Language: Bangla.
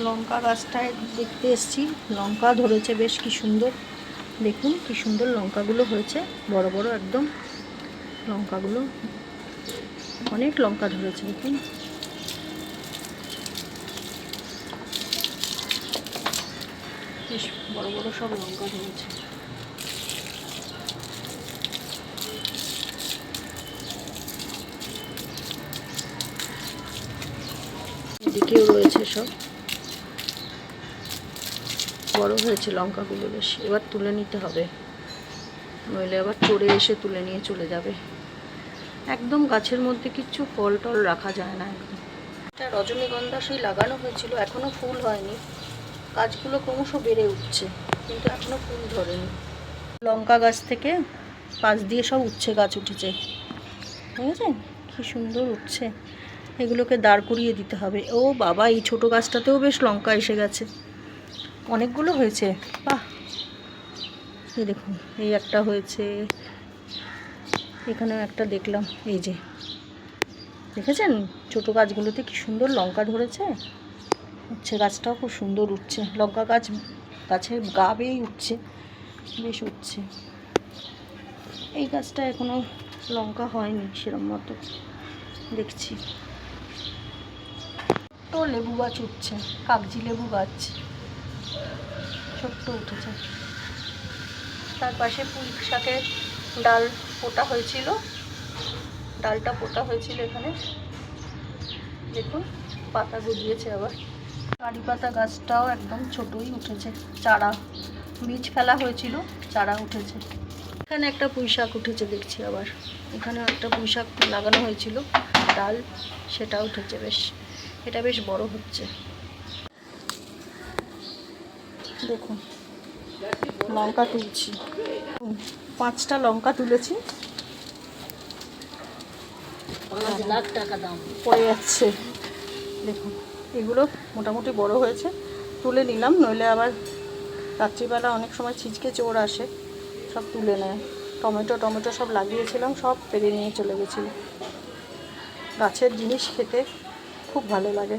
লঙ্কা গাছটায় দেখতে এসেছি, লঙ্কা ধরেছে বেশ কি সুন্দর। দেখুন কি সুন্দর লঙ্কাগুলো হয়েছে, বড় বড় একদম লঙ্কাগুলো, অনেক লঙ্কা ধরেছে। দেখুন বেশ বড় বড় সব লঙ্কা ধরেছে। এদিকেও রয়েছে, সব বড় হয়েছে লঙ্কাগুলো বেশ। এবার তুলে নিতে হবে, নইলে আবার চড়ে এসে তুলে নিয়ে চলে যাবে। একদম গাছের মধ্যে কিচ্ছু ফল টল রাখা যায় না একদম। এটা রজনীগন্ধা সেই লাগানো হয়েছিল, এখনও ফুল হয়নি, গাছগুলো ক্রমশ বেড়ে উঠছে কিন্তু এখনও ফুল ধরেনি। লঙ্কা গাছ থেকে পাশ দিয়ে সব উচ্ছে গাছ উঠেছে, বুঝেছেন কি সুন্দর উঠছে। এগুলোকে দাঁড় করিয়ে দিতে হবে। ও বাবা, এই ছোটো গাছটাতেও বেশ লঙ্কা এসে গেছে, অনেকগুলো হয়েছে। বাহ, এই দেখুন, এই একটা হয়েছে, এখানেও একটা দেখলাম। এই যে দেখেছেন ছোটো গাছগুলোতে কি সুন্দর লঙ্কা ধরেছে। উচ্ছে গাছটাও খুব সুন্দর উঠছে, লঙ্কা গাছ গাছের গা বেয়েই উঠছে, বেশ উঠছে। এই গাছটা এখনও লঙ্কা হয়নি সেরম মতো দেখছি। তো লেবু গাছ উঠছে, কাগজি লেবু গাছ ছোট্ট উঠেছে। তার পাশে পুঁই শাকের ডাল পোঁতা হয়েছিল, ডালটা পোঁতা হয়েছিল এখানে। দেখুন পাতা গজিয়েছে আবার। কারি পাতা গাছটাও একদম ছোটই উঠেছে, চারা, বীজ ফেলা হয়েছিল, চারা উঠেছে। এখানে একটা পুঁই শাক উঠেছে দেখছি আবার, এখানেও একটা পুঁই শাক লাগানো হয়েছিল ডাল, সেটা উঠেছে বেশ, এটা বেশ বড় হচ্ছে। দেখুন লঙ্কা তুলছি, 5টা লঙ্কা তুলেছি, 5 লাখ টাকা দাম পড়ে যাচ্ছে। দেখুন এগুলো মোটামুটি বড় হয়েছে, তুলে নিলাম, নইলে আবার রাত্রিবেলা অনেক সময় ছিচকে চোর আসে, সব তুলে নেয়। টমেটো সব লাগিয়েছিলাম, সব পেরে নিয়ে চলে গেছিলো। গাছের জিনিস খেতে খুব ভালো লাগে।